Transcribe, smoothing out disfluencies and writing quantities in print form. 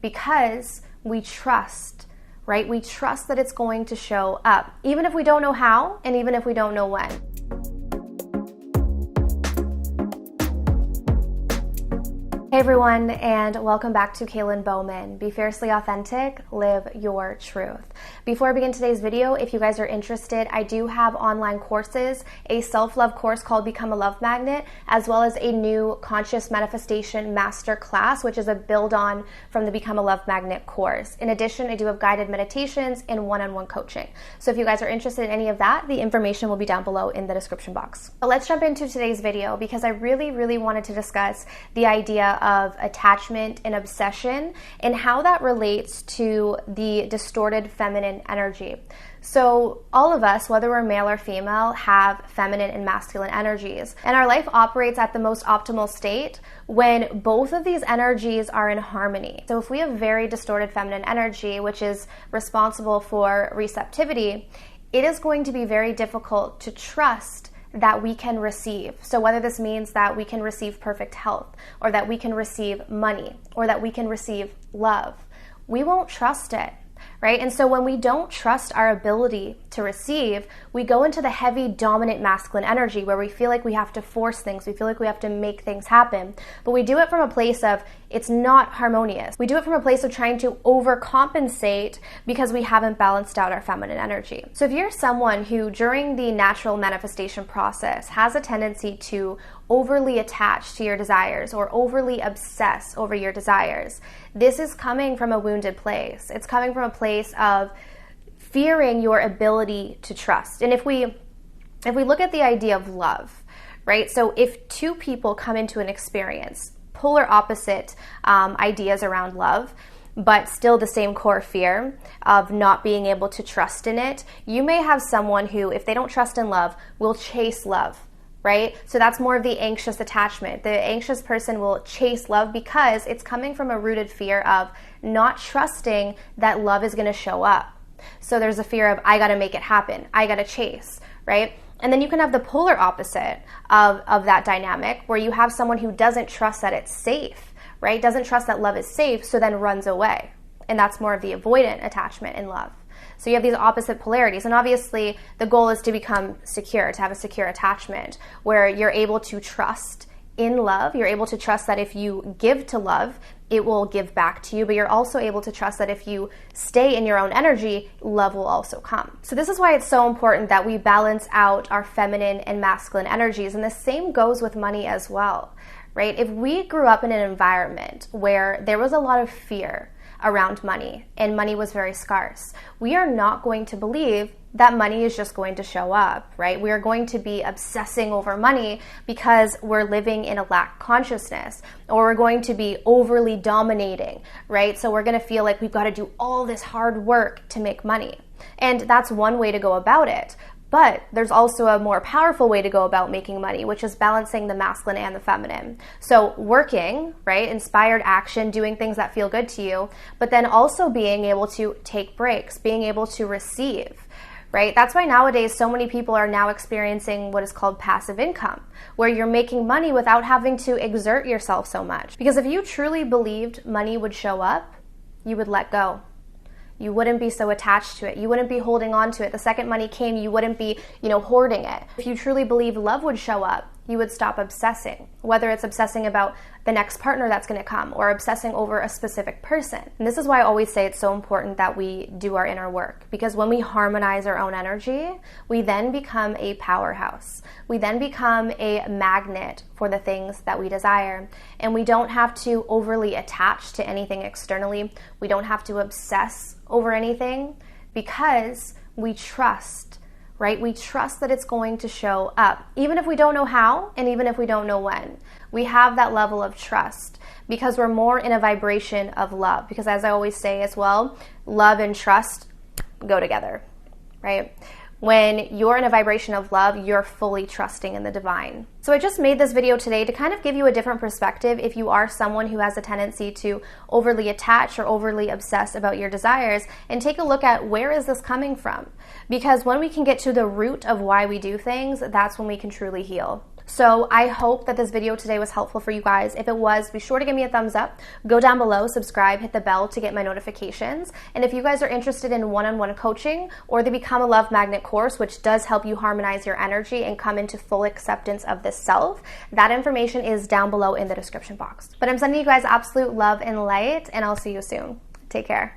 because we trust, right? We trust that it's going to show up, even if we don't know how and even if we don't know when. Hey everyone, and welcome back to Kaylin Bowman. Be fiercely authentic, live your truth. Before I begin today's video, if you guys are interested, I do have online courses, a self-love course called Become a Love Magnet, as well as a new conscious manifestation masterclass, which is a build on from the Become a Love Magnet course. In addition, I do have guided meditations and one-on-one coaching. So if you guys are interested in any of that, the information will be down below in the description box. But let's jump into today's video because I really wanted to discuss the idea of attachment and obsession and how that relates to the distorted feminine energy. So all of us, whether we're male or female, have feminine and masculine energies. And our life operates at the most optimal state when both of these energies are in harmony. So if we have very distorted feminine energy, which is responsible for receptivity, it is going to be very difficult to trust that we can receive. So whether this means that we can receive perfect health, or that we can receive money, or that we can receive love, we won't trust it, right? And so when we don't trust our ability to receive, we go into the heavy, dominant masculine energy where we feel like we have to force things, we feel like we have to make things happen, but we do it from a place of it's not harmonious. We do it from a place of trying to overcompensate because we haven't balanced out our feminine energy. So if you're someone who during the natural manifestation process has a tendency to overly attach to your desires or overly obsess over your desires, this is coming from a wounded place. It's coming from a place of fearing your ability to trust. And if we look at the idea of love, right? So if two people come into an experience, polar opposite ideas around love, but still the same core fear of not being able to trust in it, you may have someone who, if they don't trust in love, will chase love, right? So that's more of the anxious attachment. The anxious person will chase love because it's coming from a rooted fear of not trusting that love is going to show up. So there's a fear of, I got to make it happen. I got to chase, right? And then you can have the polar opposite of that dynamic where you have someone who doesn't trust that it's safe, right? Doesn't trust that love is safe, so then runs away. And that's more of the avoidant attachment in love. So you have these opposite polarities. And obviously the goal is to become secure, to have a secure attachment where you're able to trust in love. You're able to trust that if you give to love, it will give back to you, but you're also able to trust that if you stay in your own energy, love will also come. So this is why it's so important that we balance out our feminine and masculine energies, and the same goes with money as well, right? If we grew up in an environment where there was a lot of fear around money and money was very scarce, we are not going to believe that money is just going to show up, right? We are going to be obsessing over money because we're living in a lack consciousness, or we're going to be overly dominating, right? So we're going to feel like we've got to do all this hard work to make money. And that's one way to go about it. But there's also a more powerful way to go about making money, which is balancing the masculine and the feminine. So working, right? Inspired action, doing things that feel good to you, but then also being able to take breaks, being able to receive, right? That's why nowadays so many people are now experiencing what is called passive income, where you're making money without having to exert yourself so much. Because if you truly believed money would show up, you would let go. You wouldn't be so attached to it. You wouldn't be holding on to it. The second money came, you wouldn't be, hoarding it. If you truly believe love would show up, you would stop obsessing, whether it's obsessing about the next partner that's going to come or obsessing over a specific person. And this is why I always say it's so important that we do our inner work, because when we harmonize our own energy, we then become a powerhouse. We then become a magnet for the things that we desire. And we don't have to overly attach to anything externally. We don't have to obsess over anything because we trust, right? We trust that it's going to show up, even if we don't know how and even if we don't know when. We have that level of trust because we're more in a vibration of love. Because as I always say as well, love and trust go together, right? When you're in a vibration of love, you're fully trusting in the divine. So I just made this video today to kind of give you a different perspective if you are someone who has a tendency to overly attach or overly obsess about your desires, and take a look at where is this coming from? Because when we can get to the root of why we do things, that's when we can truly heal. So I hope that this video today was helpful for you guys. If it was, be sure to give me a thumbs up, go down below, subscribe, hit the bell to get my notifications. And if you guys are interested in one-on-one coaching or the Become a Love Magnet course, which does help you harmonize your energy and come into full acceptance of the self, that information is down below in the description box. But I'm sending you guys absolute love and light, and I'll see you soon. Take care.